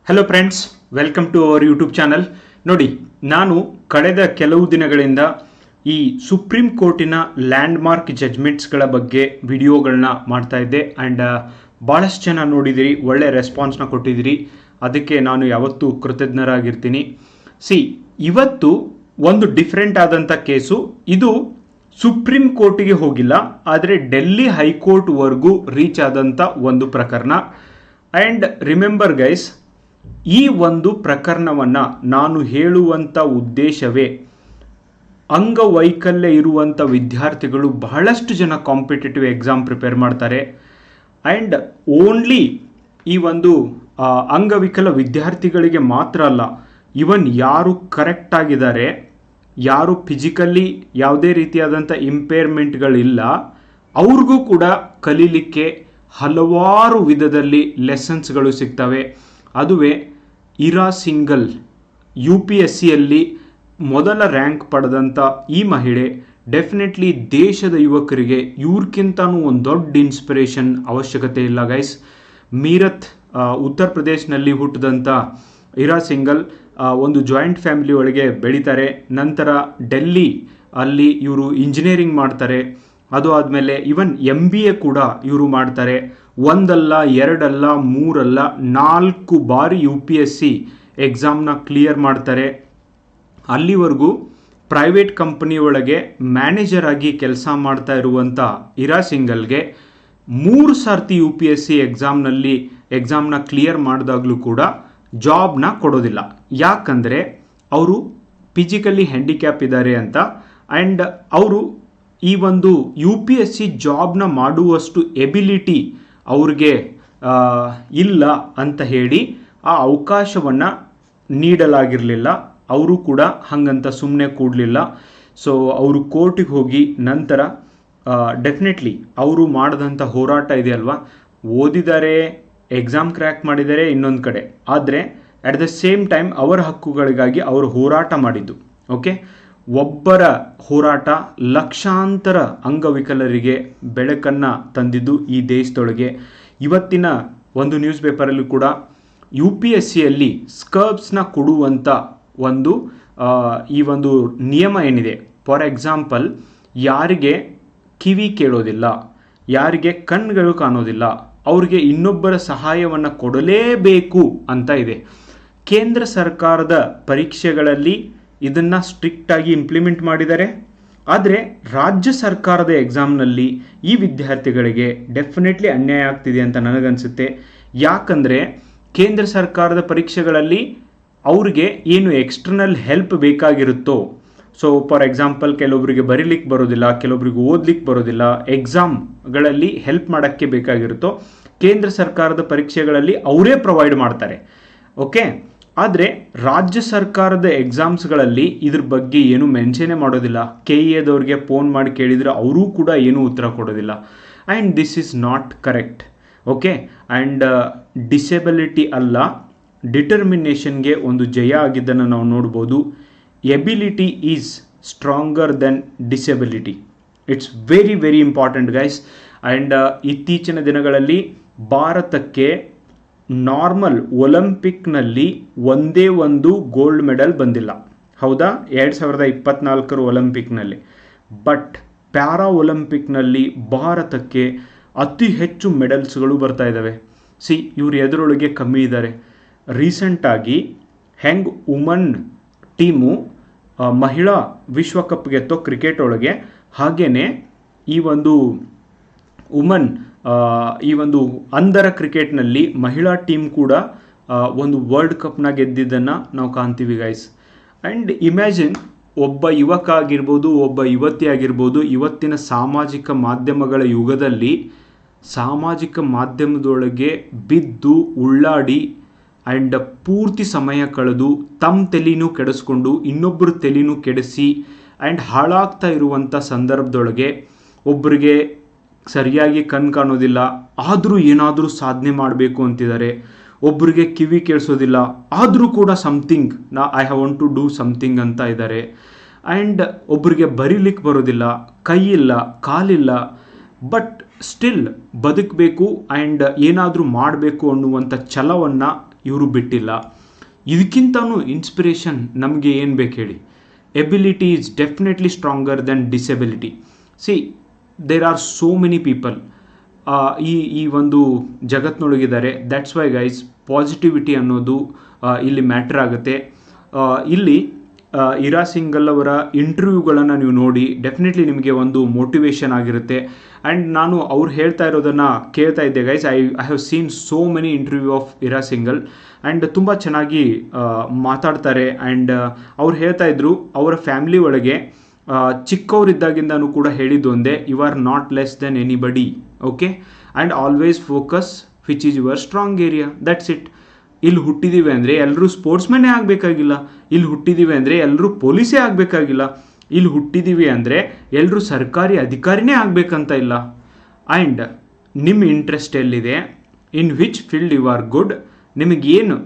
Hello friends, welcome to our YouTube channel. ನೋಡಿ, ನಾನು ಕಳೆದ ಕೆಲವು ದಿನಗಳಿಂದ ಈ ಸುಪ್ರೀಂ ಕೋರ್ಟಿನ ಲ್ಯಾಂಡ್ಮಾರ್ಕ್ ಜಡ್ಜ್ಮೆಂಟ್ಸ್ಗಳ ಬಗ್ಗೆ ವಿಡಿಯೋಗಳನ್ನ ಮಾಡ್ತಾ ಇದ್ದೆ. ಆ್ಯಂಡ್ ಭಾಳಷ್ಟು ಜನ ನೋಡಿದಿರಿ, ಒಳ್ಳೆ ರೆಸ್ಪಾನ್ಸ್ನ ಕೊಟ್ಟಿದ್ದೀರಿ. ಅದಕ್ಕೆ ನಾನು ಯಾವತ್ತೂ ಕೃತಜ್ಞರಾಗಿರ್ತೀನಿ. ಇವತ್ತು ಒಂದು ಡಿಫ್ರೆಂಟ್ ಆದಂಥ ಕೇಸು. ಇದು ಸುಪ್ರೀಂ ಕೋರ್ಟಿಗೆ ಹೋಗಿಲ್ಲ, ಆದರೆ ಡೆಲ್ಲಿ ಹೈಕೋರ್ಟ್ವರೆಗೂ ರೀಚ್ ಆದಂಥ ಒಂದು ಪ್ರಕರಣ. ಆ್ಯಂಡ್ ರಿಮೆಂಬರ್ ಗೈಸ್, ಈ ಒಂದು ಪ್ರಕರಣವನ್ನು ನಾನು ಹೇಳುವಂಥ ಉದ್ದೇಶವೇ, ಅಂಗವೈಕಲ್ಯ ಇರುವಂಥ ವಿದ್ಯಾರ್ಥಿಗಳು ಬಹಳಷ್ಟು ಜನ ಕಾಂಪಿಟೇಟಿವ್ ಎಕ್ಸಾಮ್ ಪ್ರಿಪೇರ್ ಮಾಡ್ತಾರೆ. ಆ್ಯಂಡ್ ಓನ್ಲಿ ಈ ಒಂದು ಅಂಗವಿಕಲ ವಿದ್ಯಾರ್ಥಿಗಳಿಗೆ ಮಾತ್ರ ಅಲ್ಲ, ಇವನ್ ಯಾರು ಕರೆಕ್ಟ್ ಆಗಿದ್ದಾರೆ, ಯಾರು ಫಿಸಿಕಲಿ ಯಾವುದೇ ರೀತಿಯಾದಂಥ ಇಂಪೇರ್ಮೆಂಟ್ಗಳಿಲ್ಲ, ಅವ್ರಿಗೂ ಕೂಡ ಕಲೀಲಿಕ್ಕೆ ಹಲವಾರು ವಿಧದಲ್ಲಿ ಲೆಸನ್ಸ್ಗಳು ಸಿಗ್ತವೆ. ಅದುವೇ ಇರಾ ಸಿಂಗಲ್ UPSCಯಲ್ಲಿ ಮೊದಲ ರ್ಯಾಂಕ್ ಪಡೆದಂಥ ಈ ಮಹಿಳೆ ಡೆಫಿನೆಟ್ಲಿ ದೇಶದ ಯುವಕರಿಗೆ ಇವ್ರಿಗಿಂತನೂ ಒಂದು ದೊಡ್ಡ ಇನ್ಸ್ಪಿರೇಷನ್ ಅವಶ್ಯಕತೆ ಇಲ್ಲ ಗೈಸ್. ಮೀರತ್ ಉತ್ತರ ಪ್ರದೇಶನಲ್ಲಿ ಹುಟ್ಟಿದಂಥ ಇರಾ ಸಿಂಗಲ್ ಒಂದು ಜಾಯಿಂಟ್ ಫ್ಯಾಮಿಲಿ ಒಳಗೆ ಬೆಳೀತಾರೆ. ನಂತರ ಡೆಲ್ಲಿ ಅಲ್ಲಿ ಇವರು ಇಂಜಿನಿಯರಿಂಗ್ ಮಾಡ್ತಾರೆ. ಅದು ಆದಮೇಲೆ ಇವನ್ MBA ಕೂಡ ಇವರು ಮಾಡ್ತಾರೆ. ಒಂದಲ್ಲ, ಎರಡಲ್ಲ, ಮೂರಲ್ಲ, 4 ಬಾರಿ UPSC ಎಕ್ಸಾಮ್ನ ಕ್ಲಿಯರ್ ಮಾಡ್ತಾರೆ. ಅಲ್ಲಿವರೆಗೂ ಪ್ರೈವೇಟ್ ಕಂಪನಿ ಒಳಗೆ ಮ್ಯಾನೇಜರ್ ಆಗಿ ಕೆಲಸ ಮಾಡ್ತಾ ಇರುವಂಥ ಇರಾ ಸಿಂಗಲ್ಗೆ 3 ಸರ್ತಿ UPSC ಎಕ್ಸಾಮ್ನ ಕ್ಲಿಯರ್ ಮಾಡಿದಾಗಲೂ ಕೂಡ ಜಾಬ್ನ ಕೊಡೋದಿಲ್ಲ. ಯಾಕಂದರೆ ಅವರು ಫಿಸಿಕಲಿ ಹ್ಯಾಂಡಿಕ್ಯಾಪ್ ಇದ್ದಾರೆ ಅಂತ. ಆ್ಯಂಡ್ ಅವರು ಈ ಒಂದು UPSC ಜಾಬ್ನ ಮಾಡುವಷ್ಟು ಎಬಿಲಿಟಿ ಅವ್ರಿಗೆ ಇಲ್ಲ ಅಂತ ಹೇಳಿ ಆ ಅವಕಾಶವನ್ನು ನೀಡಲಾಗಿರಲಿಲ್ಲ. ಅವರು ಕೂಡ ಹಾಗಂತ ಸುಮ್ಮನೆ ಕೂಡಲಿಲ್ಲ. ಸೊ ಅವರು ಕೋರ್ಟಿಗೆ ಹೋಗಿ ನಂತರ ಡೆಫಿನೆಟ್ಲಿ ಅವರು ಮಾಡಿದಂಥ ಹೋರಾಟ ಇದೆಯಲ್ವಾ, ಓದಿದ್ದಾರೆ, ಎಕ್ಸಾಮ್ ಕ್ರ್ಯಾಕ್ ಮಾಡಿದ್ದಾರೆ ಇನ್ನೊಂದು ಕಡೆ, ಆದರೆ ಅಟ್ ದ ಸೇಮ್ ಟೈಮ್ ಅವರ ಹಕ್ಕುಗಳಿಗಾಗಿ ಅವರು ಹೋರಾಟ ಮಾಡಿದ್ದು. ಓಕೆ, ಒಬ್ಬರ ಹೋರಾಟ ಲಕ್ಷಾಂತರ ಅಂಗವಿಕಲರಿಗೆ ಬೆಳಕನ್ನು ತಂದಿದ್ದು ಈ ದೇಶದೊಳಗೆ. ಇವತ್ತಿನ ಒಂದು ನ್ಯೂಸ್ ಪೇಪರಲ್ಲಿ ಕೂಡ UPSCಯಲ್ಲಿ ಸ್ಕರ್ಬ್ಸ್ನ ಕೊಡುವಂಥ ಒಂದು ಈ ಒಂದು ನಿಯಮ ಏನಿದೆ, ಫಾರ್ ಎಕ್ಸಾಂಪಲ್ ಯಾರಿಗೆ ಕಿವಿ ಕೇಳೋದಿಲ್ಲ, ಯಾರಿಗೆ ಕಣ್ಣುಗಳು ಕಾಣೋದಿಲ್ಲ, ಅವ್ರಿಗೆ ಇನ್ನೊಬ್ಬರ ಸಹಾಯವನ್ನು ಕೊಡಲೇಬೇಕು ಅಂತ ಇದೆ. ಕೇಂದ್ರ ಸರ್ಕಾರದ ಪರೀಕ್ಷೆಗಳಲ್ಲಿ ಇದನ್ನು ಸ್ಟ್ರಿಕ್ಟಾಗಿ ಇಂಪ್ಲಿಮೆಂಟ್ ಮಾಡಿದ್ದಾರೆ. ಆದರೆ ರಾಜ್ಯ ಸರ್ಕಾರದ ಎಕ್ಸಾಮ್ನಲ್ಲಿ ಈ ವಿದ್ಯಾರ್ಥಿಗಳಿಗೆ ಡೆಫಿನೆಟ್ಲಿ ಅನ್ಯಾಯ ಆಗ್ತಿದೆ ಅಂತ ನನಗನ್ಸುತ್ತೆ. ಯಾಕಂದರೆ ಕೇಂದ್ರ ಸರ್ಕಾರದ ಪರೀಕ್ಷೆಗಳಲ್ಲಿ ಅವ್ರಿಗೆ ಏನು ಎಕ್ಸ್ಟರ್ನಲ್ ಹೆಲ್ಪ್ ಬೇಕಾಗಿರುತ್ತೋ, ಸೊ ಫಾರ್ ಎಕ್ಸಾಂಪಲ್ ಕೆಲವೊಬ್ಬರಿಗೆ ಬರೀಲಿಕ್ಕೆ ಬರೋದಿಲ್ಲ, ಕೆಲವೊಬ್ಬರಿಗೆ ಓದಲಿಕ್ಕೆ ಬರೋದಿಲ್ಲ, ಎಕ್ಸಾಮ್ಗಳಲ್ಲಿ ಹೆಲ್ಪ್ ಮಾಡೋಕ್ಕೆ ಬೇಕಾಗಿರುತ್ತೋ ಕೇಂದ್ರ ಸರ್ಕಾರದ ಪರೀಕ್ಷೆಗಳಲ್ಲಿ ಅವರೇ ಪ್ರೊವೈಡ್ ಮಾಡ್ತಾರೆ. ಓಕೆ, ಆದರೆ ರಾಜ್ಯ ಸರ್ಕಾರದ ಎಕ್ಸಾಮ್ಸ್ಗಳಲ್ಲಿ ಇದ್ರ ಬಗ್ಗೆ ಏನು ಮೆನ್ಷನೇ ಮಾಡೋದಿಲ್ಲ. KEAದವ್ರಿಗೆ ಫೋನ್ ಮಾಡಿ ಕೇಳಿದರೆ ಅವರೂ ಕೂಡ ಏನೂ ಉತ್ತರ ಕೊಡೋದಿಲ್ಲ. And this is not correct. Okay, and disability ಅಲ್ಲ, ಡಿಟರ್ಮಿನೇಷನ್ಗೆ ಒಂದು ಜಯ ಆಗಿದ್ದನ್ನು ನಾವು ನೋಡ್ಬೋದು. Ability is stronger than disability. It's very very important guys. And ಇತ್ತೀಚಿನ ದಿನಗಳಲ್ಲಿ ಭಾರತಕ್ಕೆ ನಾರ್ಮಲ್ ಒಲಿಂಪಿಕ್ನಲ್ಲಿ ಒಂದೇ ಒಂದು ಗೋಲ್ಡ್ ಮೆಡಲ್ ಬಂದಿಲ್ಲ, ಹೌದಾ, 2024 ಒಲಿಂಪಿಕ್ನಲ್ಲಿ. ಬಟ್ ಪ್ಯಾರಾ ಒಲಿಂಪಿಕ್ನಲ್ಲಿ ಭಾರತಕ್ಕೆ ಅತಿ ಹೆಚ್ಚು ಮೆಡಲ್ಸ್ಗಳು ಬರ್ತಾ ಇದ್ದಾವೆ. ಇವರು ಎದುರೊಳಗೆ ಕಮ್ಮಿ ಇದ್ದಾರೆ. ರೀಸೆಂಟಾಗಿ ಹೆಂಗೆ ವುಮನ್ ಟೀಮು ಮಹಿಳಾ ವಿಶ್ವಕಪ್ ಗೆತ್ತೋ ಕ್ರಿಕೆಟ್ ಒಳಗೆ, ಹಾಗೇ ಈ ಒಂದು ವುಮನ್ ಈ ಒಂದು ಅಂಧರ ಕ್ರಿಕೆಟ್ನಲ್ಲಿ ಮಹಿಳಾ ಟೀಮ್ ಕೂಡ ಒಂದು ವರ್ಲ್ಡ್ ಕಪ್ನ ಗೆದ್ದಿದ್ದನ್ನು ನಾವು ಕಾಣ್ತೀವಿ ಗೈಸ್. ಆ್ಯಂಡ್ ಇಮ್ಯಾಜಿನ್, ಒಬ್ಬ ಯುವಕ ಆಗಿರ್ಬೋದು, ಒಬ್ಬ ಯುವತಿ ಆಗಿರ್ಬೋದು, ಇವತ್ತಿನ ಸಾಮಾಜಿಕ ಮಾಧ್ಯಮಗಳ ಯುಗದಲ್ಲಿ ಸಾಮಾಜಿಕ ಮಾಧ್ಯಮದೊಳಗೆ ಬಿದ್ದು ಉಳ್ಳಾಡಿ ಆ್ಯಂಡ್ ಪೂರ್ತಿ ಸಮಯ ಕಳೆದು ತಮ್ಮ ತಲೆನೂ ಕೆಡಿಸ್ಕೊಂಡು ಇನ್ನೊಬ್ಬರು ತಲೆನೂ ಕೆಡಿಸಿ ಆ್ಯಂಡ್ ಹಾಳಾಗ್ತಾ ಇರುವಂಥ ಸಂದರ್ಭದೊಳಗೆ ಒಬ್ಬರಿಗೆ ಸರಿಯಾಗಿ ಕಣ್ಣು ಕಾಣೋದಿಲ್ಲ, ಆದರೂ ಏನಾದರೂ ಸಾಧನೆ ಮಾಡಬೇಕು ಅಂತಿದ್ದಾರೆ. ಒಬ್ಬರಿಗೆ ಕಿವಿ ಕೇಳಿಸೋದಿಲ್ಲ, ಆದರೂ ಕೂಡ something I have want to do something ಅಂತ ಇದ್ದಾರೆ. ಆ್ಯಂಡ್ ಒಬ್ಬರಿಗೆ ಬರೀಲಿಕ್ಕೆ ಬರೋದಿಲ್ಲ, ಕೈ ಇಲ್ಲ, ಕಾಲಿಲ್ಲ, ಬಟ್ ಸ್ಟಿಲ್ ಬದುಕಬೇಕು ಆ್ಯಂಡ್ ಏನಾದರೂ ಮಾಡಬೇಕು ಅನ್ನುವಂಥ ಛಲವನ್ನು ಇವರು ಬಿಟ್ಟಿಲ್ಲ. ಇದಕ್ಕಿಂತನೂ ಇನ್ಸ್ಪಿರೇಷನ್ ನಮಗೆ ಏನು ಬೇಕು ಹೇಳಿ? Ability is definitely stronger than disability. See, there are so many people ಈ ಒಂದು ಜಗತ್ತಿನೊಳಗಿದ್ದಾರೆ. ದ್ಯಾಟ್ಸ್ ವೈ ಗೈಸ್, ಪಾಸಿಟಿವಿಟಿ ಅನ್ನೋದು ಇಲ್ಲಿ ಮ್ಯಾಟ್ರ್ ಆಗುತ್ತೆ. ಇಲ್ಲಿ ಇರಾ ಸಿಂಘಲ್ ಅವರ ಇಂಟರ್ವ್ಯೂಗಳನ್ನು ನೀವು ನೋಡಿ, ಡೆಫಿನೆಟ್ಲಿ ನಿಮಗೆ ಒಂದು ಮೋಟಿವೇಶನ್ ಆಗಿರುತ್ತೆ. ಆ್ಯಂಡ್ ನಾನು ಅವ್ರು ಹೇಳ್ತಾ ಇರೋದನ್ನು ಕೇಳ್ತಾ ಇದ್ದೆ guys. I have seen so many interview of ಇರಾ ಸಿಂಘಲ್ ಆ್ಯಂಡ್ ತುಂಬ ಚೆನ್ನಾಗಿ ಮಾತಾಡ್ತಾರೆ. ಆ್ಯಂಡ್ ಅವ್ರು ಹೇಳ್ತಾ ಇದ್ರು ಅವರ ಫ್ಯಾಮಿಲಿ ಒಳಗೆ ಚಿಕ್ಕವರಿದ್ದಾಗಿಂದನೂ ಕೂಡ ಹೇಳಿದ್ದು ಒಂದೇ, you are not less than anybody, okay, and always focus which is your strong area, that's it. ಇಲ್ಲಿ ಹುಟ್ಟಿದ್ದೀವಿ ಅಂದರೆ ಎಲ್ಲರೂ ಸ್ಪೋರ್ಟ್ಸ್ಮನ್ನೇ ಆಗಬೇಕಾಗಿಲ್ಲ, ಇಲ್ಲಿ ಹುಟ್ಟಿದ್ದೀವಿ ಅಂದರೆ ಎಲ್ಲರೂ ಪೊಲೀಸೇ ಆಗಬೇಕಾಗಿಲ್ಲ, ಇಲ್ಲಿ ಹುಟ್ಟಿದ್ದೀವಿ ಅಂದರೆ ಎಲ್ಲರೂ ಸರ್ಕಾರಿ ಅಧಿಕಾರಿನೇ ಆಗಬೇಕಂತ ಇಲ್ಲ. ಆ್ಯಂಡ್ ನಿಮ್ಮ ಇಂಟ್ರೆಸ್ಟ್ ಎಲ್ಲಿದೆ, in which field you are good, ನಿಮಗೇನು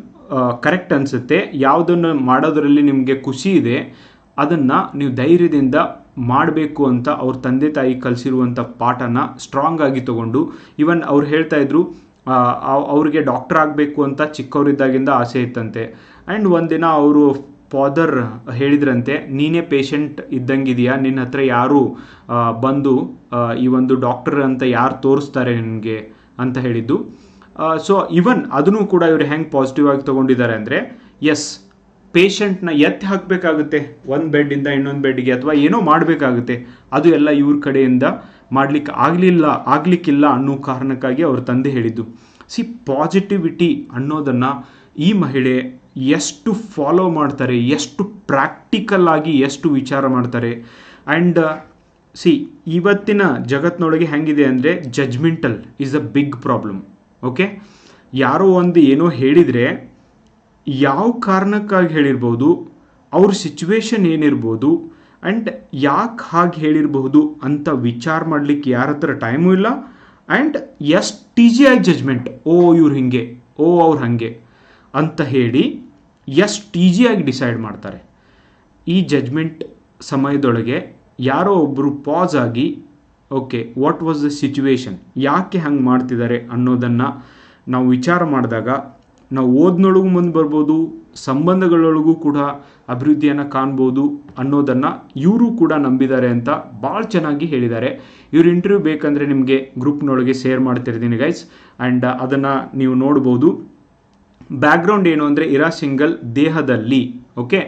ಕರೆಕ್ಟ್ ಅನಿಸುತ್ತೆ, ಯಾವುದನ್ನು ಮಾಡೋದರಲ್ಲಿ ನಿಮಗೆ ಖುಷಿ ಇದೆ, ಅದನ್ನು ನೀವು ಧೈರ್ಯದಿಂದ ಮಾಡಬೇಕು ಅಂತ ಅವ್ರ ತಂದೆ ತಾಯಿ ಕಲಿಸಿರುವಂಥ ಪಾಠನ ಸ್ಟ್ರಾಂಗ್ ಆಗಿ ತೊಗೊಂಡು, ಈವನ್ ಅವ್ರು ಹೇಳ್ತಾ ಇದ್ರು ಅವ್ರಿಗೆ ಡಾಕ್ಟರ್ ಆಗಬೇಕು ಅಂತ ಚಿಕ್ಕವರಿದ್ದಾಗಿಂದ ಆಸೆ ಇತ್ತಂತೆ. ಆ್ಯಂಡ್ ಒಂದಿನ ಅವರು ಫಾದರ್ ಹೇಳಿದ್ರಂತೆ, ನೀನೇ ಪೇಷಂಟ್ ಇದ್ದಂಗಿದೆಯಾ, ನಿನ್ನ ಹತ್ರ ಯಾರು ಬಂದು ಈ ಒಂದು ಡಾಕ್ಟರ್ ಅಂತ ಯಾರು ತೋರಿಸ್ತಾರೆ ನಿನಗೆ ಅಂತ ಹೇಳಿದ್ದು. ಸೊ ಇವನ್ ಅದನ್ನು ಕೂಡ ಇವರು ಹೆಂಗೆ ಪಾಸಿಟಿವ್ ಆಗಿ ತೊಗೊಂಡಿದ್ದಾರೆ ಅಂದರೆ, ಎಸ್, ಪೇಷಂಟ್ನ ಎತ್ತಿ ಹಾಕಬೇಕಾಗುತ್ತೆ ಒಂದು ಬೆಡ್ಡಿಂದ ಇನ್ನೊಂದು ಬೆಡ್ಗೆ, ಅಥವಾ ಏನೋ ಮಾಡಬೇಕಾಗುತ್ತೆ, ಅದು ಎಲ್ಲ ಇವ್ರ ಕಡೆಯಿಂದ ಆಗಲಿಕ್ಕಿಲ್ಲ ಅನ್ನೋ ಕಾರಣಕ್ಕಾಗಿ ಅವ್ರ ತಂದೆ ಹೇಳಿದ್ದು. ಸಿ, ಪಾಸಿಟಿವಿಟಿ ಅನ್ನೋದನ್ನು ಈ ಮಹಿಳೆ ಎಷ್ಟು ಫಾಲೋ ಮಾಡ್ತಾರೆ, ಎಷ್ಟು ಪ್ರಾಕ್ಟಿಕಲ್ ಆಗಿ ಎಷ್ಟು ವಿಚಾರ ಮಾಡ್ತಾರೆ. ಆ್ಯಂಡ್ ಸಿ, ಇವತ್ತಿನ ಜಗತ್ತಿನೊಳಗೆ ಹೆಂಗಿದೆ ಅಂದರೆ judgmental is a big problem. Okay, ಯಾರೋ ಒಂದು ಏನೋ ಹೇಳಿದರೆ ಯಾವ ಕಾರಣಕ್ಕಾಗಿ ಹೇಳಿರ್ಬೋದು, ಅವ್ರ ಸಿಚುವೇಶನ್ ಏನಿರ್ಬೋದು, ಆ್ಯಂಡ್ ಯಾಕೆ ಹಾಗೆ ಹೇಳಿರಬಹುದು ಅಂತ ವಿಚಾರ ಮಾಡಲಿಕ್ಕೆ ಯಾರ ಹತ್ರ ಟೈಮು ಇಲ್ಲ. ಆ್ಯಂಡ್ ಎಷ್ಟು ಈಸಿಯಾಗಿ ಜಜ್ಮೆಂಟ್, ಓ ಇವ್ರು ಹಿಂಗೆ, ಓ ಅವ್ರು ಹಾಗೆ ಅಂತ ಹೇಳಿ ಎಷ್ಟು ಈಸಿಯಾಗಿ ಡಿಸೈಡ್ ಮಾಡ್ತಾರೆ. ಈ ಜಜ್ಮೆಂಟ್ ಸಮಯದೊಳಗೆ ಯಾರೋ ಒಬ್ಬರು ಪಾಸ್ ಆಗಿ, okay, what was the situation, ಯಾಕೆ ಹಂಗೆ ಮಾಡ್ತಿದ್ದಾರೆ ಅನ್ನೋದನ್ನು ನಾವು ವಿಚಾರ ಮಾಡಿದಾಗ ನಾವು ಓದಿನೊಳಗೂ ಮುಂದೆ ಬರ್ಬೋದು, ಸಂಬಂಧಗಳೊಳಗೂ ಕೂಡ ಅಭಿವೃದ್ಧಿಯನ್ನು ಕಾಣ್ಬೋದು ಅನ್ನೋದನ್ನು ಇವರು ಕೂಡ ನಂಬಿದ್ದಾರೆ ಅಂತ ಭಾಳ ಚೆನ್ನಾಗಿ ಹೇಳಿದ್ದಾರೆ. ಇವ್ರ ಇಂಟರ್ವ್ಯೂ ಬೇಕಂದರೆ ನಿಮಗೆ ಗ್ರೂಪ್ನೊಳಗೆ ಶೇರ್ ಮಾಡ್ತಿರ್ತೀನಿ ಗೈಸ್, ಆ್ಯಂಡ್ ಅದನ್ನು ನೀವು ನೋಡ್ಬೋದು. ಬ್ಯಾಕ್ಗ್ರೌಂಡ್ ಏನು ಅಂದರೆ, ಇರಾ ಸಿಂಘಲ್ ದೇಹದಲ್ಲಿ ಓಕೆ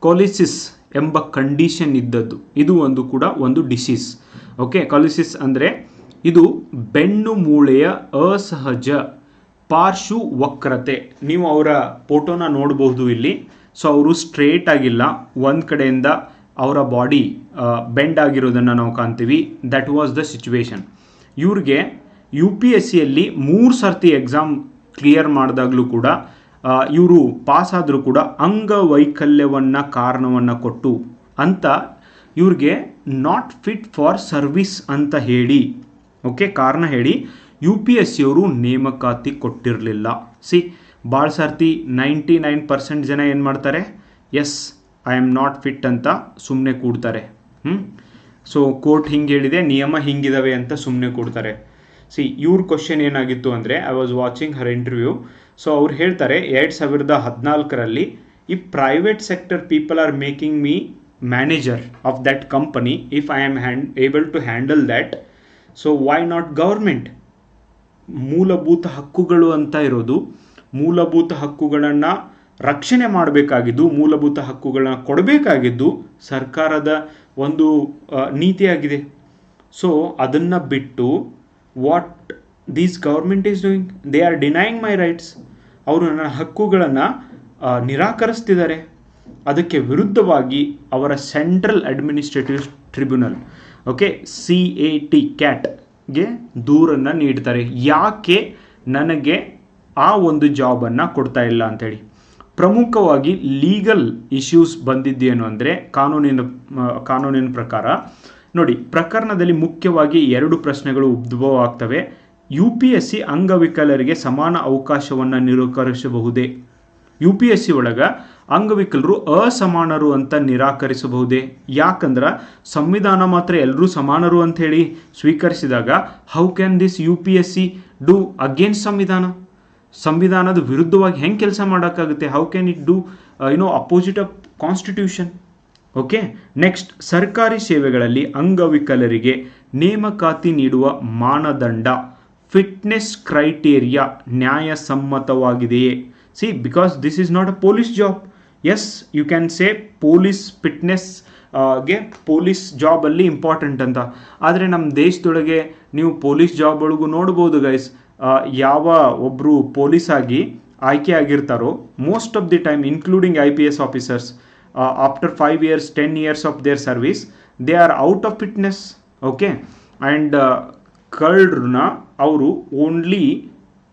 ಕೊಲಿಸಿಸ್ ಎಂಬ ಕಂಡೀಷನ್ ಇದ್ದದ್ದು, ಇದು ಒಂದು ಡಿಸೀಸ್. ಓಕೆ, ಕೊಲಿಸಿಸ್ ಅಂದರೆ ಇದು ಬೆನ್ನು ಮೂಳೆಯ ಅಸಹಜ ಪಾರ್ಶ್ವ ವಕ್ರತೆ. ನೀವು ಅವರ ಫೋಟೋನ ನೋಡಬಹುದು ಇಲ್ಲಿ. ಸೊ ಅವರು ಸ್ಟ್ರೇಟ್ ಆಗಿಲ್ಲ, ಒಂದು ಕಡೆಯಿಂದ ಅವರ ಬಾಡಿ ಬೆಂಡ್ ಆಗಿರೋದನ್ನು ನಾವು ಕಾಣ್ತೀವಿ. That was the situation. ಇವ್ರಿಗೆ UPSCಯಲ್ಲಿ 3 ಸರ್ತಿ ಎಕ್ಸಾಮ್ ಕ್ಲಿಯರ್ ಮಾಡಿದಾಗಲೂ ಕೂಡ ಇವರು ಪಾಸ್ ಆದರೂ ಕೂಡ ಅಂಗವೈಕಲ್ಯವನ್ನು ಕಾರಣವನ್ನು ಕೊಟ್ಟು ಅಂತ ಇವ್ರಿಗೆ ನಾಟ್ ಫಿಟ್ ಫಾರ್ ಸರ್ವಿಸ್ ಅಂತ ಹೇಳಿ, ಓಕೆ, ಕಾರಣ ಹೇಳಿ UPSCಯವರು ನೇಮಕಾತಿ ಕೊಟ್ಟಿರಲಿಲ್ಲ. ಸಿ, ಭಾಳ ಸರ್ತಿ 99% ಜನ ಏನು ಮಾಡ್ತಾರೆ, yes I am not fit ಅಂತ ಸುಮ್ಮನೆ ಕೂಡ್ತಾರೆ. ಸೊ ಕೋರ್ಟ್ ಹಿಂಗೆ ಹೇಳಿದೆ, ನಿಯಮ ಹಿಂಗಿದಾವೆ ಅಂತ ಸುಮ್ಮನೆ ಕೂಡ್ತಾರೆ. ಸಿ, ಇವ್ರ ಕ್ವಶನ್ ಏನಾಗಿತ್ತು ಅಂದರೆ, I was watching her interview. So ಅವ್ರು ಹೇಳ್ತಾರೆ 2014ರಲ್ಲಿ, ಈ private sector people are making me manager of that company if I am able to handle that, so why not government. ಮೂಲಭೂತ ಹಕ್ಕುಗಳು ಅಂತ ಇರೋದು, ಮೂಲಭೂತ ಹಕ್ಕುಗಳನ್ನು ರಕ್ಷಣೆ ಮಾಡಬೇಕಾಗಿದ್ದು, ಮೂಲಭೂತ ಹಕ್ಕುಗಳನ್ನ ಕೊಡಬೇಕಾಗಿದ್ದು ಸರ್ಕಾರದ ಒಂದು ನೀತಿಯಾಗಿದೆ. ಸೊ ಅದನ್ನು ಬಿಟ್ಟು what these government is doing, they are denying my rights. ಅವರು ನನ್ನ ಹಕ್ಕುಗಳನ್ನು ನಿರಾಕರಿಸ್ತಿದ್ದಾರೆ. ಅದಕ್ಕೆ ವಿರುದ್ಧವಾಗಿ ಅವರ central administrative tribunal, okay, CAT ದೂರನ್ನು ನೀಡ್ತಾರೆ. ಯಾಕೆ ನನಗೆ ಆ ಒಂದು ಜಾಬನ್ನು ಕೊಡ್ತಾ ಇಲ್ಲ ಅಂಥೇಳಿ. ಪ್ರಮುಖವಾಗಿ ಲೀಗಲ್ ಇಶ್ಯೂಸ್ ಬಂದಿದ್ದೇನು ಅಂದರೆ, ಕಾನೂನಿನ ಪ್ರಕಾರ ನೋಡಿ, ಪ್ರಕರಣದಲ್ಲಿ ಮುಖ್ಯವಾಗಿ 2 ಪ್ರಶ್ನೆಗಳು ಉದ್ಭವ ಆಗ್ತವೆ. UPSC ಅಂಗವಿಕಲರಿಗೆ ಸಮಾನ ಅವಕಾಶವನ್ನು ನಿರಾಕರಿಸಬಹುದೇ? UPSC ಒಳಗೆ ಅಂಗವಿಕಲರು ಅಸಮಾನರು ಅಂತ ನಿರಾಕರಿಸಬಹುದೇ? ಯಾಕಂದ್ರೆ ಸಂವಿಧಾನ ಮಾತ್ರ ಎಲ್ಲರೂ ಸಮಾನರು ಅಂಥೇಳಿ ಸ್ವೀಕರಿಸಿದಾಗ how can this UPSC do against ಸಂವಿಧಾನ? ಸಂವಿಧಾನದ ವಿರುದ್ಧವಾಗಿ ಹೆಂಗೆ ಕೆಲಸ ಮಾಡೋಕ್ಕಾಗುತ್ತೆ? How can it do opposite of constitution? Okay. Next, ಸರ್ಕಾರಿ ಸೇವೆಗಳಲ್ಲಿ ಅಂಗವಿಕಲರಿಗೆ ನೇಮಕಾತಿ ನೀಡುವ ಮಾನದಂಡ, ಫಿಟ್ನೆಸ್ ಕ್ರೈಟೇರಿಯಾ ನ್ಯಾಯಸಮ್ಮತವಾಗಿದೆಯೇ? She, because this is not a police job. Yes, you can say police fitness ಗೆ ಪೊಲೀಸ್ ಜಾಬಲ್ಲಿ ಇಂಪಾರ್ಟೆಂಟ್ ಅಂತ. ಆದರೆ ನಮ್ಮ ದೇಶದೊಳಗೆ ನೀವು ಪೊಲೀಸ್ ಜಾಬ್ ಒಳಗೂ ನೋಡ್ಬೋದು ಗೈಸ್, ಯಾವ ಒಬ್ಬರು ಪೊಲೀಸ್ ಆಗಿ ಆಯ್ಕೆ ಆಗಿರ್ತಾರೋ most of the time, including IPS officers, after 5 years 10 years of their service they are out of fitness. Okay. And ಕಳ್ಳರನ್ನ ಅವರು ಓನ್ಲಿ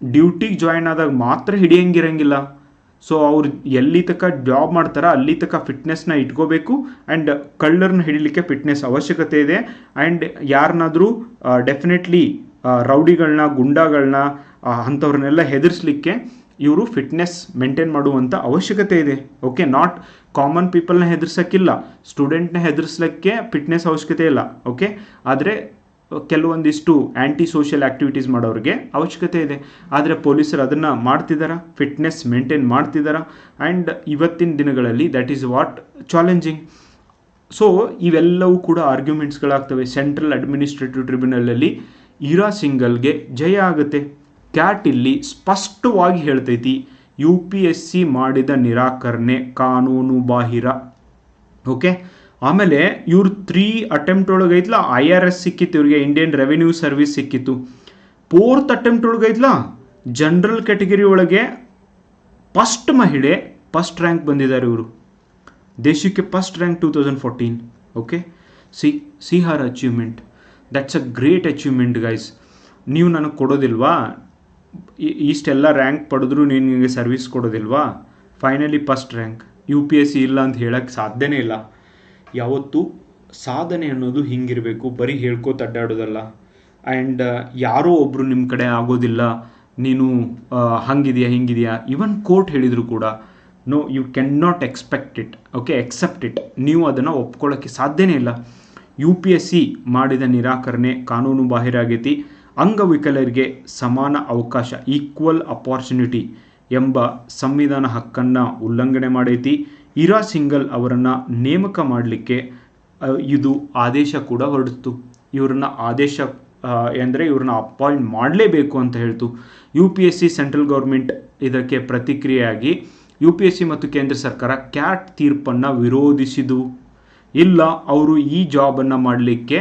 ಡ್ಯೂಟಿಗೆ ಜಾಯ್ನ್ ಆದಾಗ ಮಾತ್ರ ಹಿಡಿಯಂಗಿರಂಗಿಲ್ಲ. ಸೊ ಅವ್ರು ಎಲ್ಲಿ ತನಕ ಜಾಬ್ ಮಾಡ್ತಾರ ಅಲ್ಲಿ ತನಕ ಫಿಟ್ನೆಸ್ನ ಇಟ್ಕೋಬೇಕು. ಆ್ಯಂಡ್ ಕಳ್ಳರನ್ನ ಹಿಡಿಲಿಕ್ಕೆ ಫಿಟ್ನೆಸ್ ಅವಶ್ಯಕತೆ ಇದೆ. ಆ್ಯಂಡ್ ಯಾರನ್ನಾದರೂ ಡೆಫಿನೆಟ್ಲಿ ರೌಡಿಗಳನ್ನ, ಗುಂಡಾಗಳನ್ನ, ಅಂಥವ್ರನ್ನೆಲ್ಲ ಹೆದರಿಸಲಿಕ್ಕೆ ಇವರು ಫಿಟ್ನೆಸ್ ಮೇಂಟೈನ್ ಮಾಡುವಂಥ ಅವಶ್ಯಕತೆ ಇದೆ. ಓಕೆ. ನಾಟ್ ಕಾಮನ್ ಪೀಪಲ್ನ ಹೆದರ್ಸೋಕ್ಕಿಲ್ಲ, ಸ್ಟೂಡೆಂಟ್ನ ಹೆದರ್ಸ್ಲಿಕ್ಕೆ ಫಿಟ್ನೆಸ್ ಅವಶ್ಯಕತೆ ಇಲ್ಲ. ಓಕೆ. ಆದರೆ ಕೆಲವೊಂದಿಷ್ಟು ಆ್ಯಂಟಿ ಸೋಷಿಯಲ್ ಆ್ಯಕ್ಟಿವಿಟೀಸ್ ಮಾಡೋರಿಗೆ ಅವಶ್ಯಕತೆ ಇದೆ. ಆದರೆ ಪೊಲೀಸರು ಅದನ್ನು ಮಾಡ್ತಿದ್ದಾರಾ? ಫಿಟ್ನೆಸ್ ಮೇಂಟೈನ್ ಮಾಡ್ತಿದ್ದಾರಾ? ಆ್ಯಂಡ್ ಇವತ್ತಿನ ದಿನಗಳಲ್ಲಿ that is what challenging. So ಇವೆಲ್ಲವೂ ಕೂಡ ಆರ್ಗ್ಯುಮೆಂಟ್ಸ್ಗಳಾಗ್ತವೆ. ಸೆಂಟ್ರಲ್ ಅಡ್ಮಿನಿಸ್ಟ್ರೇಟಿವ್ ಟ್ರಿಬ್ಯುನಲಲ್ಲಿ ಇರಾ ಸಿಂಗಲ್ಗೆ ಜಯ ಆಗುತ್ತೆ. ಕ್ಯಾಟ್ ಇಲ್ಲಿ ಸ್ಪಷ್ಟವಾಗಿ ಹೇಳ್ತೈತಿ, UPSC ಮಾಡಿದ ನಿರಾಕರಣೆ ಕಾನೂನು ಬಾಹಿರ. ಓಕೆ. ಆಮೇಲೆ ಇವ್ರು 3 ಅಟೆಂಪ್ಟ್ ಒಳಗೈತ್ಲ IRS ಸಿಕ್ಕಿತ್ತು ಇವ್ರಿಗೆ, ಇಂಡಿಯನ್ ರೆವಿನ್ಯೂ ಸರ್ವಿಸ್ ಸಿಕ್ಕಿತ್ತು. 4th ಅಟೆಂಪ್ಟ್ ಒಳಗೈತ್ಲ ಜನರಲ್ ಕ್ಯಾಟಗರಿ ಒಳಗೆ ಫಸ್ಟ್ ಮಹಿಳೆ, ಫಸ್ಟ್ ರ್ಯಾಂಕ್ ಬಂದಿದ್ದಾರೆ ಇವರು. ದೇಶಕ್ಕೆ first rank 2014. Okay. See her achievement. That's a great achievement guys. ನೀವು ನನಗೆ ಕೊಡೋದಿಲ್ವಾ? ಇಷ್ಟೆಲ್ಲ ರ್ಯಾಂಕ್ ಪಡೆದ್ರು ನಿನಗೆ ಸರ್ವಿಸ್ ಕೊಡೋದಿಲ್ವಾ? Finally first rank. UPSC ಇಲ್ಲ ಅಂತ ಹೇಳಕ್ಕೆ ಸಾಧ್ಯನೇ ಇಲ್ಲ. ಯಾವತ್ತು ಸಾಧನೆ ಅನ್ನೋದು ಹಿಂಗಿರಬೇಕು, ಬರೀ ಹೇಳ್ಕೋತ ಅಡ್ಡಾಡೋದಲ್ಲ. ಆ್ಯಂಡ್ ಯಾರೋ ಒಬ್ಬರು ನಿಮ್ಮ ಕಡೆ ಆಗೋದಿಲ್ಲ, ನೀನು ಹಂಗಿದೆಯಾ ಹಿಂಗಿದೆಯಾ, ಇವನ್ ಕೋರ್ಟ್ ಹೇಳಿದ್ರು ಕೂಡ no, you can not expect it. Okay, accept it. ನೀವು ಅದನ್ನು ಒಪ್ಕೊಳ್ಳೋಕ್ಕೆ ಸಾಧ್ಯನೇ ಇಲ್ಲ. UPSC ಮಾಡಿದ ನಿರಾಕರಣೆ ಕಾನೂನು ಬಾಹಿರ ಆಗೈತಿ. ಅಂಗವಿಕಲರಿಗೆ ಸಮಾನ ಅವಕಾಶ, ಈಕ್ವಲ್ ಅಪಾರ್ಚುನಿಟಿ ಎಂಬ ಸಂವಿಧಾನ ಹಕ್ಕನ್ನು ಉಲ್ಲಂಘನೆ ಮಾಡೈತಿ. ಇರಾ ಸಿಂಗಲ್ ಅವರನ್ನು ನೇಮಕ ಮಾಡಲಿಕ್ಕೆ ಇದು ಆದೇಶ ಕೂಡ ಹೊರಡಿತು. ಇವ್ರನ್ನ ಆದೇಶ ಅಂದರೆ ಇವ್ರನ್ನ ಅಪಾಯಿಂಟ್ ಮಾಡಲೇಬೇಕು ಅಂತ ಹೇಳ್ತು. UPSC ಸೆಂಟ್ರಲ್ ಗೌರ್ಮೆಂಟ್ ಇದಕ್ಕೆ ಪ್ರತಿಕ್ರಿಯೆಯಾಗಿ UPSC ಮತ್ತು ಕೇಂದ್ರ ಸರ್ಕಾರ ಕ್ಯಾಟ್ ತೀರ್ಪನ್ನು ವಿರೋಧಿಸಿದು. ಇಲ್ಲ, ಅವರು ಈ ಜಾಬನ್ನು ಮಾಡಲಿಕ್ಕೆ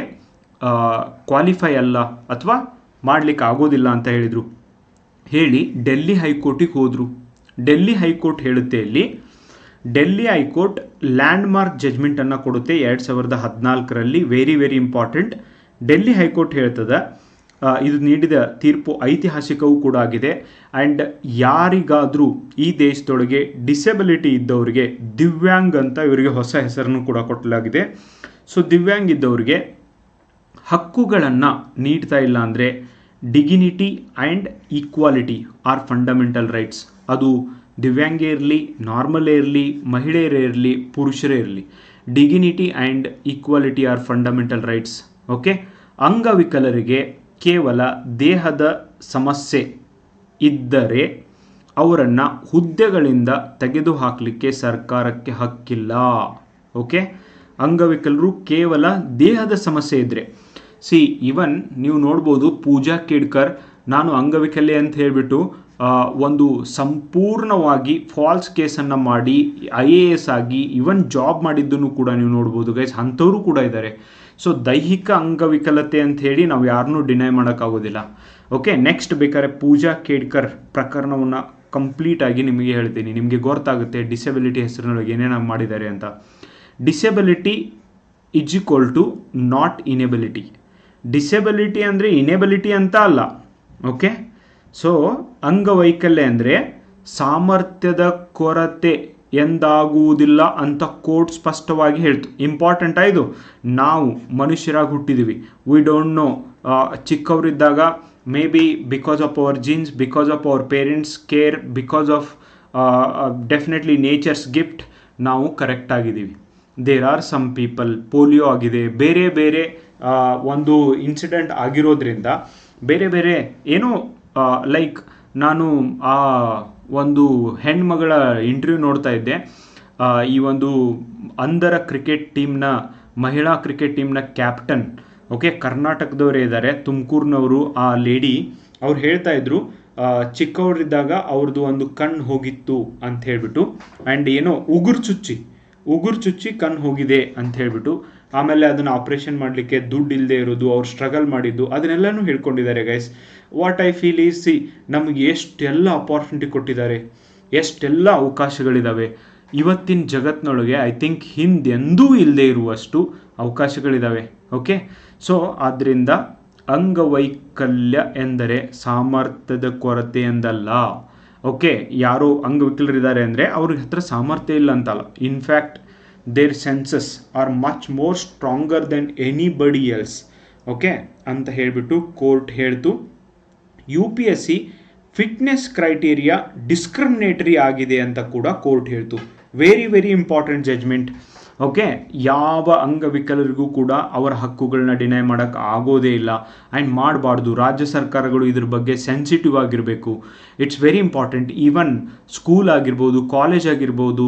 ಕ್ವಾಲಿಫೈ ಅಲ್ಲ ಅಥವಾ ಮಾಡಲಿಕ್ಕೆ ಆಗೋದಿಲ್ಲ ಅಂತ ಹೇಳಿದರು. ಹೇಳಿ ಡೆಲ್ಲಿ ಹೈಕೋರ್ಟಿಗೆ ಹೋದರು. ಡೆಲ್ಲಿ ಹೈಕೋರ್ಟ್ ಹೇಳುತ್ತೆ ಇಲ್ಲಿ, ಡೆಲ್ಲಿ ಹೈಕೋರ್ಟ್ ಲ್ಯಾಂಡ್ಮಾರ್ಕ್ ಜಜ್ಮೆಂಟನ್ನು ಕೊಡುತ್ತೆ 2014ರಲ್ಲಿ. Very very important. Delhi high court ಹೇಳ್ತದೆ, ಇದು ನೀಡಿದ ತೀರ್ಪು ಐತಿಹಾಸಿಕವೂ ಕೂಡ ಆಗಿದೆ. ಆ್ಯಂಡ್ ಯಾರಿಗಾದರೂ ಈ ದೇಶದೊಳಗೆ ಡಿಸೆಬಿಲಿಟಿ ಇದ್ದವರಿಗೆ, ದಿವ್ಯಾಂಗ್ ಅಂತ ಇವರಿಗೆ ಹೊಸ ಹೆಸರನ್ನು ಕೂಡ ಕೊಟ್ಟಲಾಗಿದೆ. ಸೊ ದಿವ್ಯಾಂಗ್ ಇದ್ದವರಿಗೆ ಹಕ್ಕುಗಳನ್ನು ನೀಡ್ತಾ ಇಲ್ಲ ಅಂದರೆ dignity and equality are fundamental rights. ಅದು ದಿವ್ಯಾಂಗೇ ಇರಲಿ, ನಾರ್ಮಲೇ ಇರಲಿ, ಮಹಿಳೆಯರೇ ಇರಲಿ, ಪುರುಷರೇ ಇರಲಿ, dignity and equality are fundamental rights. Okay. ಅಂಗವಿಕಲರಿಗೆ ಕೇವಲ ದೇಹದ ಸಮಸ್ಯೆ ಇದ್ದರೆ ಅವರನ್ನು ಹುದ್ದೆಗಳಿಂದ ತೆಗೆದುಹಾಕಲಿಕ್ಕೆ ಸರ್ಕಾರಕ್ಕೆ ಹಕ್ಕಿಲ್ಲ. ಓಕೆ. ಅಂಗವಿಕಲರು ಕೇವಲ ದೇಹದ ಸಮಸ್ಯೆ ಇದ್ದರೆ, ಇವನ್ ನೀವು ನೋಡ್ಬೋದು ಪೂಜಾ ಕೇಡ್ಕರ್ ನಾನು ಅಂಗವಿಕಲೆ ಅಂತ ಹೇಳಿಬಿಟ್ಟು ಒಂದು ಸಂಪೂರ್ಣವಾಗಿ ಫಾಲ್ಸ್ ಕೇಸನ್ನು ಮಾಡಿ IAS ಆಗಿ ಇವನ್ ಜಾಬ್ ಮಾಡಿದ್ದನ್ನು ಕೂಡ ನೀವು ನೋಡ್ಬೋದು ಗೈಸ್. ಅಂಥವರು ಕೂಡ ಇದ್ದಾರೆ. ಸೊ ದೈಹಿಕ ಅಂಗವಿಕಲತೆ ಅಂತ ಹೇಳಿ ನಾವು ಯಾರನ್ನೂ ಡಿನೈ ಮಾಡೋಕ್ಕಾಗೋದಿಲ್ಲ. ಓಕೆ. ನೆಕ್ಸ್ಟ್ ಬೇಕಾದ್ರೆ ಪೂಜಾ ಕೇಡ್ಕರ್ ಪ್ರಕರಣವನ್ನು ಕಂಪ್ಲೀಟಾಗಿ ನಿಮಗೆ ಹೇಳ್ತೀನಿ, ನಿಮಗೆ ಗೊತ್ತಾಗುತ್ತೆ ಡಿಸೆಬಿಲಿಟಿ ಹೆಸರಿನೊಳಗೆ ಏನೇನು ಮಾಡಿದ್ದಾರೆ ಅಂತ. Disability is equal to not inability. Disability ಅಂದರೆ ಇನೇಬಿಲಿಟಿ ಅಂತ ಅಲ್ಲ. ಓಕೆ. ಸೊ ಅಂಗವೈಕಲ್ಯ ಅಂದರೆ ಸಾಮರ್ಥ್ಯದ ಕೊರತೆ ಎಂದಾಗುವುದಿಲ್ಲ ಅಂತ ಕೋರ್ಟ್ ಸ್ಪಷ್ಟವಾಗಿ ಹೇಳ್ತು. ಇಂಪಾರ್ಟೆಂಟ್ ಆಯಿತು. ನಾವು ಮನುಷ್ಯರಾಗಿ ಹುಟ್ಟಿದ್ದೀವಿ. ವಿ ಡೋಂಟ್ ನೋ, ಚಿಕ್ಕವರಿದ್ದಾಗ maybe because of our genes, because of our parents care, because of definitely nature's gift ನಾವು ಕರೆಕ್ಟ್ ಆಗಿದ್ದೀವಿ. There are some people polio ಆಗಿದೆ, ಬೇರೆ ಬೇರೆ ಒಂದು ಇನ್ಸಿಡೆಂಟ್ ಆಗಿರೋದ್ರಿಂದ ಬೇರೆ ಬೇರೆ ಏನೋ ಲೈಕ್ ನಾನು ಆ ಒಂದು ಹೆಣ್ಮಗಳ ಇಂಟರ್ವ್ಯೂ ನೋಡ್ತಾ ಇದ್ದೆ. ಈ ಒಂದು ಅಂಧರ ಕ್ರಿಕೆಟ್ ಟೀಮ್ನ ಮಹಿಳಾ ಕ್ರಿಕೆಟ್ ಟೀಮ್ನ ಕ್ಯಾಪ್ಟನ್, ಓಕೆ, ಕರ್ನಾಟಕದವರೇ ಇದ್ದಾರೆ, ತುಮಕೂರಿನವರು. ಆ ಲೇಡಿ ಅವ್ರು ಹೇಳ್ತಾ ಇದ್ರು, ಚಿಕ್ಕವರಿದ್ದಾಗ ಅವ್ರದ್ದು ಒಂದು ಕಣ್ಣು ಹೋಗಿತ್ತು ಅಂತ ಹೇಳ್ಬಿಟ್ಟು, ಆ್ಯಂಡ್ ಏನೋ ಉಗುರು ಚುಚ್ಚಿ ಕಣ್ಣು ಹೋಗಿದೆ ಅಂತ ಹೇಳ್ಬಿಟ್ಟು, ಆಮೇಲೆ ಅದನ್ನು ಆಪ್ರೇಷನ್ ಮಾಡಲಿಕ್ಕೆ ದುಡ್ಡು ಇಲ್ಲದೆ ಇರೋದು, ಅವ್ರು ಸ್ಟ್ರಗಲ್ ಮಾಡಿದ್ದು, ಅದನ್ನೆಲ್ಲನೂ ಹೇಳ್ಕೊಂಡಿದ್ದಾರೆ guys. What I feel is, ನಮಗೆ ಎಷ್ಟೆಲ್ಲ ಅಪಾರ್ಚುನಿಟಿ ಕೊಟ್ಟಿದ್ದಾರೆ, ಎಷ್ಟೆಲ್ಲ ಅವಕಾಶಗಳಿದ್ದಾವೆ ಇವತ್ತಿನ ಜಗತ್ತಿನೊಳಗೆ. ಐ ಥಿಂಕ್ ಹಿಂದೆಂದೂ ಇಲ್ಲದೆ ಇರುವಷ್ಟು ಅವಕಾಶಗಳಿದ್ದಾವೆ. ಓಕೆ, ಸೊ ಆದ್ದರಿಂದ ಅಂಗವೈಕಲ್ಯ ಎಂದರೆ ಸಾಮರ್ಥ್ಯದ ಕೊರತೆ ಎಂದಲ್ಲ. ಓಕೆ, ಯಾರೋ ಅಂಗವಿಕಲರಿದ್ದಾರೆ ಅಂದರೆ ಅವ್ರ ಹತ್ರ ಸಾಮರ್ಥ್ಯ ಇಲ್ಲ ಅಂತಲ್ಲ. In fact there senses are much more stronger than anybody else. Okay ಅಂತ ಹೇಳಿಬಿಟ್ಟು ಕೋರ್ಟ್ ಹೇಳ್ತು. UPSC ಫಿಟ್ನೆಸ್ ಕ್ರೈಟೀರಿಯಾ ಡಿಸ್ಕ್ರಿಮಿನೇಟರಿ ಆಗಿದೆ ಅಂತ ಕೂಡ ಕೋರ್ಟ್ ಹೇಳ್ತು. Very very important judgment. Okay, ಯಾವ ಅಂಗವಿಕಲರಿಗೂ ಕೂಡ ಅವರ ಹಕ್ಕುಗಳನ್ನ ಡಿನೈ ಮಾಡೋಕ್ಕೆ ಆಗೋದೇ ಇಲ್ಲ, ಆ್ಯಂಡ್ ಮಾಡಬಾರ್ದು. ರಾಜ್ಯ ಸರ್ಕಾರಗಳು ಇದ್ರ ಬಗ್ಗೆ ಸೆನ್ಸಿಟಿವ್ ಆಗಿರಬೇಕು. It's very important. Even school ಆಗಿರ್ಬೋದು, ಕಾಲೇಜ್ ಆಗಿರ್ಬೋದು,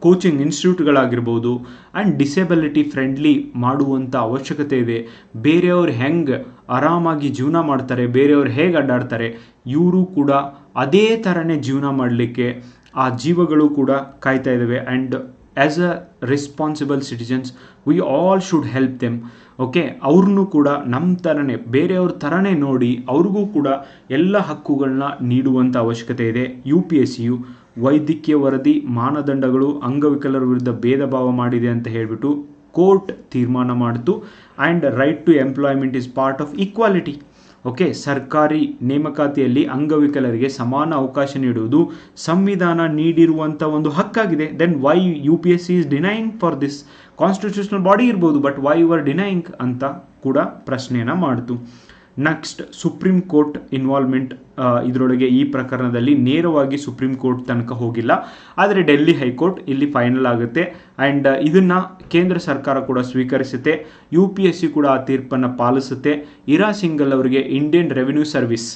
ಕೋಚಿಂಗ್ ಇನ್ಸ್ಟಿಟ್ಯೂಟ್ಗಳಾಗಿರ್ಬೋದು, ಆ್ಯಂಡ್ ಡಿಸೆಬಿಲಿಟಿ ಫ್ರೆಂಡ್ಲಿ ಮಾಡುವಂಥ ಅವಶ್ಯಕತೆ ಇದೆ. ಬೇರೆಯವ್ರು ಹೆಂಗೆ ಆರಾಮಾಗಿ ಜೀವನ ಮಾಡ್ತಾರೆ, ಬೇರೆಯವ್ರು ಹೇಗೆ ಅಡ್ಡಾಡ್ತಾರೆ, ಇವರು ಕೂಡ ಅದೇ ಥರನೇ ಜೀವನ ಮಾಡಲಿಕ್ಕೆ ಆ ಜೀವಗಳು ಕೂಡ ಕಾಯ್ತಾ ಇದ್ದಾವೆ. And as a responsible citizens we all should help them. Okay, ಅವ್ರನ್ನೂ ಕೂಡ ನಮ್ಮ ಥರನೇ, ಬೇರೆಯವ್ರ ಥರನೇ ನೋಡಿ ಅವ್ರಿಗೂ ಕೂಡ ಎಲ್ಲ ಹಕ್ಕುಗಳನ್ನ ನೀಡುವಂಥ ಅವಶ್ಯಕತೆ ಇದೆ. UPSCಯು ವೈದ್ಯಕೀಯ ವರದಿ ಮಾನದಂಡಗಳು ಅಂಗವಿಕಲರ ವಿರುದ್ಧ ಭೇದ ಭಾವ ಮಾಡಿದೆ ಅಂತ ಹೇಳಿಬಿಟ್ಟು ಕೋರ್ಟ್ ತೀರ್ಮಾನ ಮಾಡಿತು. And right to employment is part of equality. Okay, ಸರ್ಕಾರಿ ನೇಮಕಾತಿಯಲ್ಲಿ ಅಂಗವಿಕಲರಿಗೆ ಸಮಾನ ಅವಕಾಶ ನೀಡುವುದು ಸಂವಿಧಾನ ನೀಡಿರುವಂಥ ಒಂದು ಹಕ್ಕಾಗಿದೆ. Then why UPSC is denying for this? Constitutional body ಇರ್ಬೋದು, but why you are denying ಅಂತ ಕೂಡ ಪ್ರಶ್ನೆಯನ್ನು ಮಾಡಿತು. Next, supreme court involvement. ಇದರೊಳಗೆ ಈ ಪ್ರಕರಣದಲ್ಲಿ ನೇರವಾಗಿ ಸುಪ್ರೀಂ ಕೋರ್ಟ್ ತನಕ ಹೋಗಿಲ್ಲ, ಆದರೆ ಡೆಲ್ಲಿ ಹೈಕೋರ್ಟ್ ಇಲ್ಲಿ ಫೈನಲ್ ಆಗುತ್ತೆ. ಆ್ಯಂಡ್ ಇದನ್ನು ಕೇಂದ್ರ ಸರ್ಕಾರ ಕೂಡ ಸ್ವೀಕರಿಸುತ್ತೆ. UPSC ಕೂಡ ಆ ತೀರ್ಪನ್ನು ಪಾಲಿಸುತ್ತೆ. ಇರಾ ಸಿಂಗಲ್ ಅವರಿಗೆ ಇಂಡಿಯನ್ ರೆವಿನ್ಯೂ ಸರ್ವಿಸ್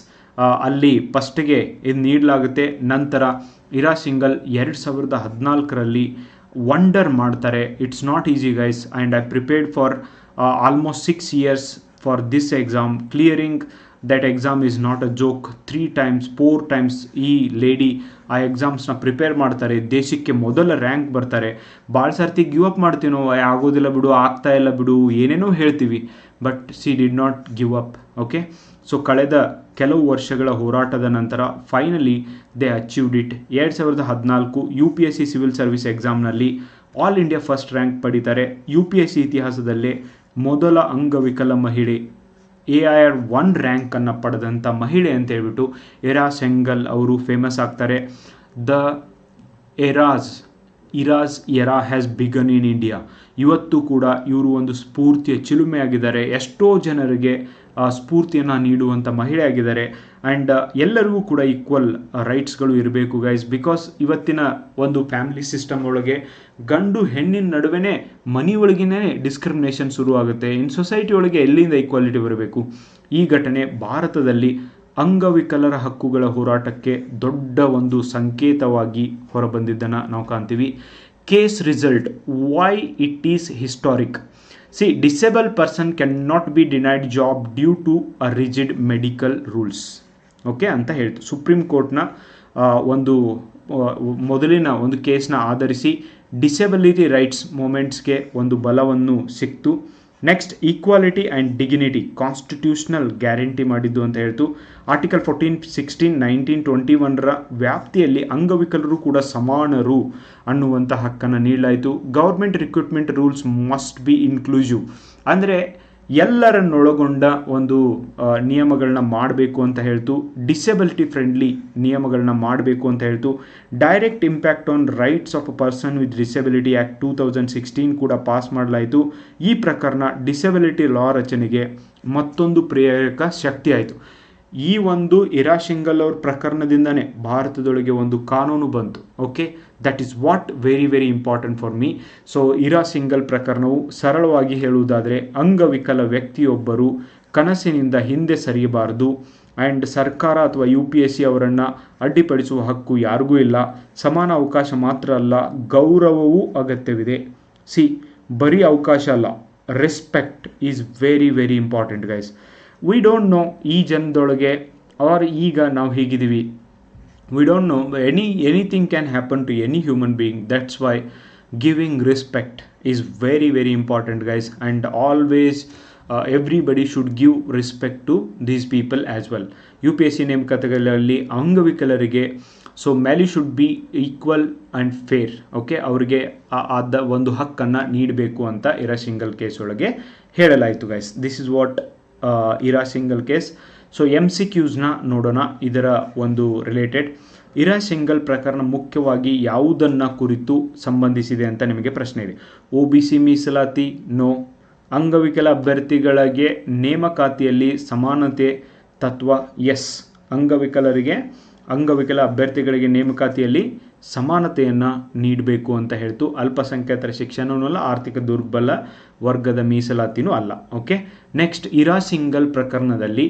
ಅಲ್ಲಿ ಫಸ್ಟಿಗೆ ಇದು ನೀಡಲಾಗುತ್ತೆ. ನಂತರ ಇರಾ ಸಿಂಗಲ್ 2014ರಲ್ಲಿ ವಂಡರ್ ಮಾಡ್ತಾರೆ. It's not easy guys, and I prepared for almost 6 years for this exam. Clearing that exam is not a joke. 3 times 4 times ಈ ಲೇಡಿ ಆ ಎಕ್ಸಾಮ್ಸ್ನ ಪ್ರಿಪೇರ್ ಮಾಡ್ತಾರೆ. ದೇಶಕ್ಕೆ ಮೊದಲ ರ್ಯಾಂಕ್ ಬರ್ತಾರೆ. ಭಾಳ ಸರ್ತಿ ಗಿವ್ ಅಪ್ ಮಾಡ್ತೀವಿ ನಾವು, ಆಗೋದಿಲ್ಲ ಬಿಡು, ಆಗ್ತಾ ಇಲ್ಲ ಬಿಡು, ಏನೇನೋ ಹೇಳ್ತೀವಿ, but she did not give up. Okay, so ಕಳೆದ ಕೆಲವು ವರ್ಷಗಳ ಹೋರಾಟದ ನಂತರ finally they achieved it. 2014 UPSC civil service ಎಕ್ಸಾಮ್ನಲ್ಲಿ ಆಲ್ ಇಂಡಿಯಾ ಫಸ್ಟ್ ರ್ಯಾಂಕ್ ಪಡಿತಾರೆ. UPSC ಇತಿಹಾಸದಲ್ಲೇ ಮೊದಲ ಅಂಗವಿಕಲ ಮಹಿಳೆ, AIR 1 ರ್ಯಾಂಕನ್ನು ಪಡೆದಂಥ ಮಹಿಳೆ ಅಂತ ಹೇಳ್ಬಿಟ್ಟು ಇರಾ ಸಿಂಗಲ್ ಅವರು ಫೇಮಸ್ ಆಗ್ತಾರೆ. The Ira's era has begun in India. ಇವತ್ತು ಕೂಡ ಇವರು ಒಂದು ಸ್ಫೂರ್ತಿಯ ಚಿಲುಮೆಯಾಗಿದ್ದಾರೆ. ಎಷ್ಟೋ ಜನರಿಗೆ ಸ್ಫೂರ್ತಿಯನ್ನು ನೀಡುವಂಥ ಮಹಿಳೆ ಆಗಿದ್ದಾರೆ. ಆ್ಯಂಡ್ ಎಲ್ಲರಿಗೂ ಕೂಡ ಈಕ್ವಲ್ ರೈಟ್ಸ್ಗಳು ಇರಬೇಕು ಗೈಸ್. ಬಿಕಾಸ್ ಇವತ್ತಿನ ಒಂದು ಫ್ಯಾಮಿಲಿ ಸಿಸ್ಟಮ್ ಒಳಗೆ ಗಂಡು ಹೆಣ್ಣಿನ ನಡುವೆ ಮನೆ ಒಳಗಿನೇ ಡಿಸ್ಕ್ರಿಮಿನೇಷನ್ ಶುರು ಆಗುತ್ತೆ. ಇನ್ ಸೊಸೈಟಿ ಒಳಗೆ ಎಲ್ಲಿಂದ ಈಕ್ವಾಲಿಟಿ ಬರಬೇಕು? ಈ ಘಟನೆ ಭಾರತದಲ್ಲಿ ಅಂಗವಿಕಲರ ಹಕ್ಕುಗಳ ಹೋರಾಟಕ್ಕೆ ದೊಡ್ಡ ಒಂದು ಸಂಕೇತವಾಗಿ ಹೊರಬಂದಿದ್ದನ್ನು ನಾವು ಕಾಣ್ತೀವಿ. Case result, why it is historic. See, disable person can not be denied job due to a rigid medical rules. Okay ಅಂತ ಹೇಳ್ತು. ಸುಪ್ರೀಂ ಕೋರ್ಟ್ನ ಒಂದು ಮೊದಲಿನ ಒಂದು ಕೇಸ್ನ ಆಧರಿಸಿ ಡಿಸೆಬಿಲಿಟಿ ರೈಟ್ಸ್ ಮೂಮೆಂಟ್ಸ್ಗೆ ಒಂದು ಬಲವನ್ನು ಸಿಕ್ತು. Next, equality and dignity constitutional guarantee ಮಾಡಿದ್ದು ಅಂತ ಹೇಳ್ತು. ಆರ್ಟಿಕಲ್ 14, 16, 19, 21ರ ವ್ಯಾಪ್ತಿಯಲ್ಲಿ ಅಂಗವಿಕಲರು ಕೂಡ ಸಮಾನರು ಅನ್ನುವಂಥ ಹಕ್ಕನ್ನು ನೀಡಲಾಯಿತು. Government recruitment rules must be inclusive, ಅಂದರೆ ಎಲ್ಲರನ್ನೊಳಗೊಂಡ ಒಂದು ನಿಯಮಗಳನ್ನ ಮಾಡಬೇಕು ಅಂತ ಹೇಳ್ತು. ಡಿಸೆಬಿಲಿಟಿ ಫ್ರೆಂಡ್ಲಿ ನಿಯಮಗಳನ್ನ ಮಾಡಬೇಕು ಅಂತ ಹೇಳ್ತು. Direct impact on rights of a person with disability act 2016 ಕೂಡ ಪಾಸ್ ಮಾಡಲಾಯಿತು. ಈ ಪ್ರಕರಣ ಡಿಸೆಬಿಲಿಟಿ ಲಾ ರಚನೆಗೆ ಮತ್ತೊಂದು ಪ್ರೇರಕ ಶಕ್ತಿ ಆಯಿತು. ಈ ಒಂದು ಇರಾ ಸಿಂಗಲ್ ಅವ್ರ ಪ್ರಕರಣದಿಂದನೇ ಭಾರತದೊಳಗೆ ಒಂದು ಕಾನೂನು ಬಂತು. Okay, that is what very very important for me. So ಇರಾ ಸಿಂಗಲ್ ಪ್ರಕರಣವು ಸರಳವಾಗಿ ಹೇಳುವುದಾದರೆ, ಅಂಗವಿಕಲ ವ್ಯಕ್ತಿಯೊಬ್ಬರು ಕನಸಿನಿಂದ ಹಿಂದೆ ಸರಿಯಬಾರದು. ಆ್ಯಂಡ್ ಸರ್ಕಾರ ಅಥವಾ UPSC ಅವರನ್ನು ಅಡ್ಡಿಪಡಿಸುವ ಹಕ್ಕು ಯಾರಿಗೂ ಇಲ್ಲ. ಸಮಾನ ಅವಕಾಶ ಮಾತ್ರ ಅಲ್ಲ, ಗೌರವವೂ ಅಗತ್ಯವಿದೆ. ಬರೀ ಅವಕಾಶ ಅಲ್ಲ, respect is very very important guys. V don't no ಈ ಜನದೊಳಗೆ ಈಗ ನಾವು ಹೀಗಿದ್ದೀವಿ. We don't know, anything can happen to any human being. That's why giving respect is very very important guys, and always everybody should give respect to these people as well. UPSC ನೇಮಕಾತಿಗಳಲ್ಲಿ ಅಂಗವಿಕಲರಿಗೆ so ಮ್ಯಾಲಿ should be equal and fair. Okay, ಅವರಿಗೆ ಆದ ಒಂದು ಹಕ್ಕನ್ನು ನೀಡಬೇಕು ಅಂತ ಇರಾ ಸಿಂಗಲ್ ಕೇಸ್ ಒಳಗೆ ಹೇಳಲಾಯಿತು ಗೈಸ್. ದಿಸ್ ಇಸ್ ವಾಟ್ ಇರಾ ಸಿಂಗಲ್ ಕೇಸ್. ಸೊ MCQsನ ನೋಡೋಣ. ಇದರ ಒಂದು ರಿಲೇಟೆಡ್ ಇರಾ ಸಿಂಗಲ್ ಪ್ರಕರಣ ಮುಖ್ಯವಾಗಿ ಯಾವುದನ್ನು ಕುರಿತು ಸಂಬಂಧಿಸಿದೆ ಅಂತ ನಿಮಗೆ ಪ್ರಶ್ನೆ ಇದೆ. OBC ಮೀಸಲಾತಿ ನೋ, ಅಂಗವಿಕಲ ಅಭ್ಯರ್ಥಿಗಳಿಗೆ ನೇಮಕಾತಿಯಲ್ಲಿ ಸಮಾನತೆ ತತ್ವ ಎಸ್, ಅಂಗವಿಕಲ ಅಭ್ಯರ್ಥಿಗಳಿಗೆ ನೇಮಕಾತಿಯಲ್ಲಿ ಸಮಾನತೆಯನ್ನು ನೀಡಬೇಕು ಅಂತ ಹೇಳ್ತು. ಅಲ್ಪಸಂಖ್ಯಾತರ ಶಿಕ್ಷಣವೂ ಅಲ್ಲ, ಆರ್ಥಿಕ ದುರ್ಬಲ ವರ್ಗದ ಮೀಸಲಾತಿನೂ ಅಲ್ಲ. ಓಕೆ, ನೆಕ್ಸ್ಟ್ ಇರಾ ಸಿಂಗಲ್ ಪ್ರಕರಣದಲ್ಲಿ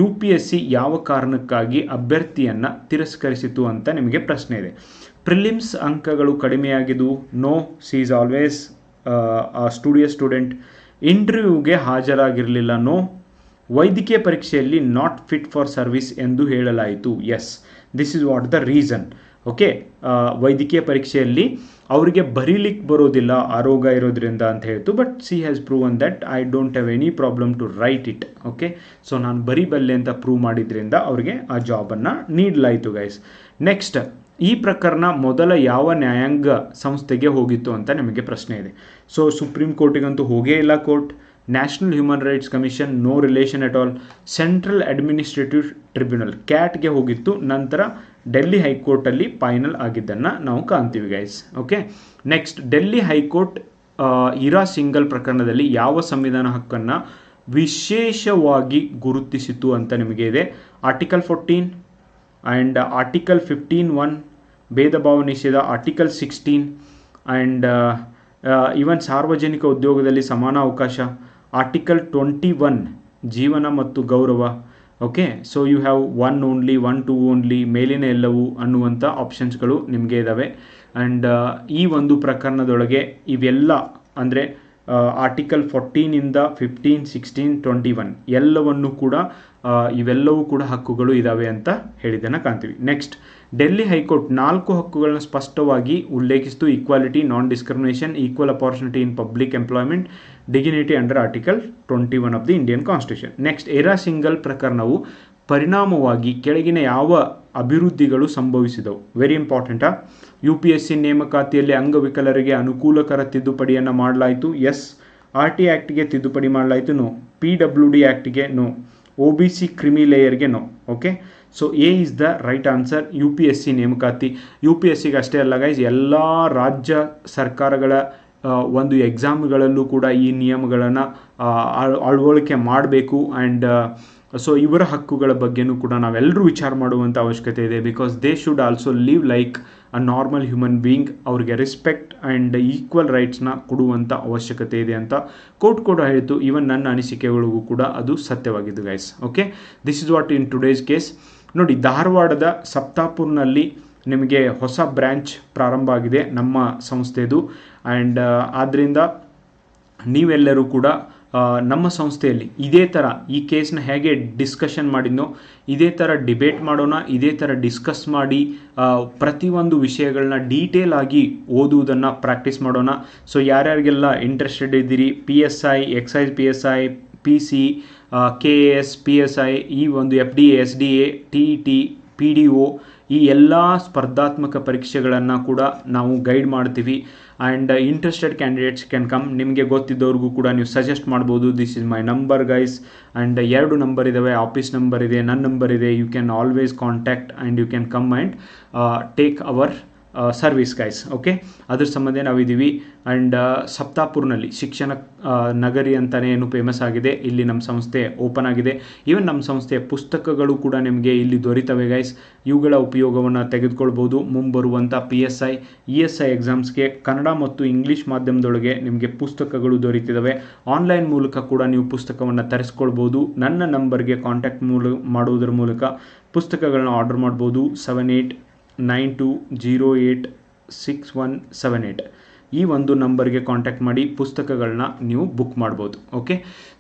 UPSC ಯಾವ ಕಾರಣಕ್ಕಾಗಿ ಅಭ್ಯರ್ಥಿಯನ್ನು ತಿರಸ್ಕರಿಸಿತು ಅಂತ ನಿಮಗೆ ಪ್ರಶ್ನೆ ಇದೆ. ಪ್ರಿಲಿಮ್ಸ್ ಅಂಕಗಳು ಕಡಿಮೆಯಾಗಿದ್ದು no, she is always studious student. ಇಂಟರ್ವ್ಯೂಗೆ ಹಾಜರಾಗಿರಲಿಲ್ಲ ನೋ. ವೈದ್ಯಕೀಯ ಪರೀಕ್ಷೆಯಲ್ಲಿ ನಾಟ್ ಫಿಟ್ ಫಾರ್ ಸರ್ವಿಸ್ ಎಂದು ಹೇಳಲಾಯಿತು yes. This is what the reason. Okay, ವೈದ್ಯಕೀಯ ಪರೀಕ್ಷೆಯಲ್ಲಿ ಅವರಿಗೆ ಬರೀಲಿಕ್ಕೆ ಬರೋದಿಲ್ಲ ಆರೋಗ ಇರೋದ್ರಿಂದ ಅಂತ ಹೇಳ್ತು. But she has proven that I don't have any problem to write it. Okay, so ನಾನು ಬರೀಬಲ್ಲೆ ಅಂತ ಪ್ರೂವ್ ಮಾಡಿದ್ರಿಂದ ಅವರಿಗೆ ಆ ಜಾಬನ್ನು ನೀಡಲಾಯಿತು ಗೈಸ್. ನೆಕ್ಸ್ಟ್, ಈ ಪ್ರಕರಣ ಮೊದಲ ಯಾವ ನ್ಯಾಯಾಂಗ ಸಂಸ್ಥೆಗೆ ಹೋಗಿತ್ತು ಅಂತ ನಿಮಗೆ ಪ್ರಶ್ನೆ ಇದೆ. ಸೊ ಸುಪ್ರೀಂ ಕೋರ್ಟಿಗಂತೂ ಹೋಗೇ ಇಲ್ಲ court. National human rights commission no relation at all. Central administrative tribunal ಕ್ಯಾಟ್ಗೆ ಹೋಗಿತ್ತು. ನಂತರ ಡೆಲ್ಲಿ ಹೈಕೋರ್ಟಲ್ಲಿ ಫೈನಲ್ ಆಗಿದ್ದನ್ನು ನಾವು ಕಾಣ್ತೀವಿ guys. Okay, next, Delhi high court Ira Singhal ಪ್ರಕರಣದಲ್ಲಿ ಯಾವ ಸಂವಿಧಾನ ಹಕ್ಕನ್ನು ವಿಶೇಷವಾಗಿ ಗುರುತಿಸಿತು ಅಂತ ನಿಮಗೆ ಇದೆ. ಆರ್ಟಿಕಲ್ 14 ಆ್ಯಂಡ್ ಆರ್ಟಿಕಲ್ 15(1) ಭೇದ ಭಾವ ನಿಷೇಧ, ಆರ್ಟಿಕಲ್ 16 ಆ್ಯಂಡ್ ಈವನ್ ಸಾರ್ವಜನಿಕ ಉದ್ಯೋಗದಲ್ಲಿ ಸಮಾನ ಅವಕಾಶ, ಆರ್ಟಿಕಲ್ 21 ಜೀವನ ಮತ್ತು ಗೌರವ. Okay, so you have 1 only, 1 2 only, ಮೇಲಿನ ಎಲ್ಲವೂ ಅನ್ನುವಂಥ ಆಪ್ಷನ್ಸ್ಗಳು ನಿಮಗೆ ಇದ್ದಾವೆ. ಆ್ಯಂಡ್ ಈ ಒಂದು ಪ್ರಕರಣದೊಳಗೆ ಇವೆಲ್ಲ ಅಂದರೆ ಆರ್ಟಿಕಲ್ 14ಇಂದ 15, 16, 21 ಎಲ್ಲವನ್ನು ಕೂಡ ಇವೆಲ್ಲವೂ ಕೂಡ ಹಕ್ಕುಗಳು ಇದ್ದಾವೆ ಅಂತ ಹೇಳಿದ್ದನ್ನು ಕಾಣ್ತೀವಿ. ನೆಕ್ಸ್ಟ್, ಡೆಲ್ಲಿ ಹೈಕೋರ್ಟ್ 4 ಹಕ್ಕುಗಳನ್ನು ಸ್ಪಷ್ಟವಾಗಿ ಉಲ್ಲೇಖಿಸಿತು. Equality, non discrimination, equal opportunity in public employment, dignity under article 21 of the Indian constitution. Next, Ira Singhal ಪ್ರಕರಣವು ಪರಿಣಾಮವಾಗಿ ಕೆಳಗಿನ ಯಾವ ಅಭಿವೃದ್ಧಿಗಳು ಸಂಭವಿಸಿದವು? ವೆರಿ ಇಂಪಾರ್ಟೆಂಟಾ. UPSC ನೇಮಕಾತಿಯಲ್ಲಿ ಅಂಗವಿಕಲರಿಗೆ ಅನುಕೂಲಕರ ತಿದ್ದುಪಡಿಯನ್ನು ಮಾಡಲಾಯಿತು ಎಸ್. RT ಆ್ಯಕ್ಟ್ಗೆ ತಿದ್ದುಪಡಿ ಮಾಡಲಾಯಿತು ನೋ. PWD ಆ್ಯಕ್ಟ್ಗೆ ನೋ. OBC ಕ್ರಿಮಿ ಲೇಯರ್ಗೆ no. Okay, so A is the right answer. UPSC ನೇಮಕಾತಿ UPSCಗೆ ಅಷ್ಟೇ ಅಲ್ಲ ಗೈಸ್, ಎಲ್ಲ ರಾಜ್ಯ ಸರ್ಕಾರಗಳ ಒಂದು ಎಕ್ಸಾಮ್ಗಳಲ್ಲೂ ಕೂಡ ಈ ನಿಯಮಗಳನ್ನು ಅಳವಡಿಕೆ ಮಾಡಬೇಕು. ಆ್ಯಂಡ್ ಸೊ ಇವರ ಹಕ್ಕುಗಳ ಬಗ್ಗೆನೂ ಕೂಡ ನಾವೆಲ್ಲರೂ ವಿಚಾರ ಮಾಡುವಂಥ ಅವಶ್ಯಕತೆ ಇದೆ. Because they should also live like a normal human being. ಅವ್ರಿಗೆ ರೆಸ್ಪೆಕ್ಟ್ ಆ್ಯಂಡ್ ಈಕ್ವಲ್ ರೈಟ್ಸ್ನ ಕೊಡುವಂಥ ಅವಶ್ಯಕತೆ ಇದೆ ಅಂತ ಕೋರ್ಟ್ ಕೂಡ ಹೇಳಿತು. ಈವನ್ ನನ್ನ ಅನಿಸಿಕೆಗಳಿಗೂ ಕೂಡ ಅದು ಸತ್ಯವಾಗಿದ್ದು guys. Okay, this is what in today's case. ನೋಡಿ, ಧಾರವಾಡದ ಸಪ್ತಾಪುರ್ನಲ್ಲಿ ನಿಮಗೆ ಹೊಸ ಬ್ರ್ಯಾಂಚ್ ಪ್ರಾರಂಭ ಆಗಿದೆ ನಮ್ಮ ಸಂಸ್ಥೆದು. ಆ್ಯಂಡ್ ಆದ್ದರಿಂದ ನೀವೆಲ್ಲರೂ ಕೂಡ ನಮ್ಮ ಸಂಸ್ಥೆಯಲ್ಲಿ ಇದೇ ಥರ ಈ ಕೇಸ್ನ ಹೇಗೆ ಡಿಸ್ಕಷನ್ ಮಾಡಿದ್ನೋ ಇದೇ ಥರ ಡಿಬೇಟ್ ಮಾಡೋಣ, ಇದೇ ಥರ ಡಿಸ್ಕಸ್ ಮಾಡಿ ಪ್ರತಿಯೊಂದು ವಿಷಯಗಳನ್ನ ಡೀಟೇಲ್ ಆಗಿ ಓದುವುದನ್ನು ಪ್ರಾಕ್ಟೀಸ್ ಮಾಡೋಣ. ಸೊ ಯಾರ್ಯಾರಿಗೆಲ್ಲ ಇಂಟ್ರೆಸ್ಟೆಡ್ ಇದ್ದೀರಿ, PSI, excise PSI, PC, KAS, PSI, ಈ ಒಂದು FDA, SDA, TET, PDO ಈ ಎಲ್ಲ ಸ್ಪರ್ಧಾತ್ಮಕ ಪರೀಕ್ಷೆಗಳನ್ನು ಕೂಡ ನಾವು ಗೈಡ್ ಮಾಡ್ತೀವಿ. And interested candidates can come. ನಿಮಗೆ ಗೊತ್ತಿದ್ದವ್ರಿಗೂ ಕೂಡ ನೀವು ಸಜೆಸ್ಟ್ ಮಾಡ್ಬೋದು. This is my number guys. And 2 number ಇದ್ದಾವೆ, ಆಫೀಸ್ ನಂಬರ್ ಇದೆ, ನನ್ನ ನಂಬರ್ ಇದೆ. You can always contact and you can come and take our service guys. Okay, ಅದ್ರ ಸಂಬಂಧ ನಾವಿದ್ದೀವಿ. ಆ್ಯಂಡ್ ಸಪ್ತಾಪುರ್ನಲ್ಲಿ ಶಿಕ್ಷಣ ನಗರಿ ಅಂತಲೇ ಏನು ಫೇಮಸ್ ಆಗಿದೆ, ಇಲ್ಲಿ ನಮ್ಮ ಸಂಸ್ಥೆ ಓಪನ್ ಆಗಿದೆ. ಈವನ್ ನಮ್ಮ ಸಂಸ್ಥೆಯ ಪುಸ್ತಕಗಳು ಕೂಡ ನಿಮಗೆ ಇಲ್ಲಿ ದೊರೀತವೆ ಗೈಸ್. ಇವುಗಳ ಉಪಯೋಗವನ್ನು ತೆಗೆದುಕೊಳ್ಬೋದು. ಮುಂಬರುವಂಥ PSI ESI ಎಕ್ಸಾಮ್ಸ್ಗೆ ಕನ್ನಡ ಮತ್ತು ಇಂಗ್ಲೀಷ್ ಮಾಧ್ಯಮದೊಳಗೆ ನಿಮಗೆ ಪುಸ್ತಕಗಳು ದೊರೀತಿದ್ದಾವೆ. ಆನ್ಲೈನ್ ಮೂಲಕ ಕೂಡ ನೀವು ಪುಸ್ತಕವನ್ನು ತರಿಸ್ಕೊಳ್ಬೋದು. ನನ್ನ ನಂಬರ್ಗೆ ಕಾಂಟ್ಯಾಕ್ಟ್ ಮಾಡುವುದರ ಮೂಲಕ ಪುಸ್ತಕಗಳನ್ನ ಆರ್ಡರ್ ಮಾಡ್ಬೋದು. 7892086178 ಈ ಒಂದು ನಂಬರ್ಗೆ ಕಾಂಟ್ಯಾಕ್ಟ್ ಮಾಡಿ ಪುಸ್ತಕಗಳನ್ನ ನೀವು ಬುಕ್ ಮಾಡ್ಬೋದು. Okay,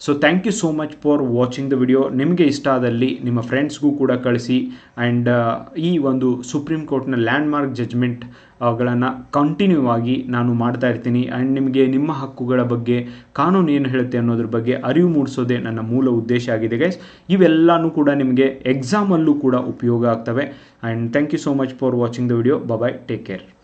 so thank you so much for watching the video. ನಿಮಗೆ ಇಷ್ಟ ಆದಲ್ಲಿ ನಿಮ್ಮ ಫ್ರೆಂಡ್ಸ್ಗೂ ಕೂಡ ಕಳಿಸಿ. ಆ್ಯಂಡ್ ಈ ಒಂದು ಸುಪ್ರೀಂ ಕೋರ್ಟ್ನ ಲ್ಯಾಂಡ್ಮಾರ್ಕ್ ಜಜ್ಮೆಂಟ್ಗಳನ್ನು ಕಂಟಿನ್ಯೂ ಆಗಿ ನಾನು ಮಾಡ್ತಾ ಇರ್ತೀನಿ. ಆ್ಯಂಡ್ ನಿಮಗೆ ನಿಮ್ಮ ಹಕ್ಕುಗಳ ಬಗ್ಗೆ ಕಾನೂನು ಏನು ಹೇಳುತ್ತೆ ಅನ್ನೋದ್ರ ಬಗ್ಗೆ ಅರಿವು ಮೂಡಿಸೋದೇ ನನ್ನ ಮೂಲ ಉದ್ದೇಶ ಆಗಿದೆ ಗೈಸ್. ಇವೆಲ್ಲನೂ ಕೂಡ ನಿಮಗೆ ಎಕ್ಸಾಮಲ್ಲೂ ಕೂಡ ಉಪಯೋಗ ಆಗ್ತವೆ. And thank you so much for watching the video. Bye, take care.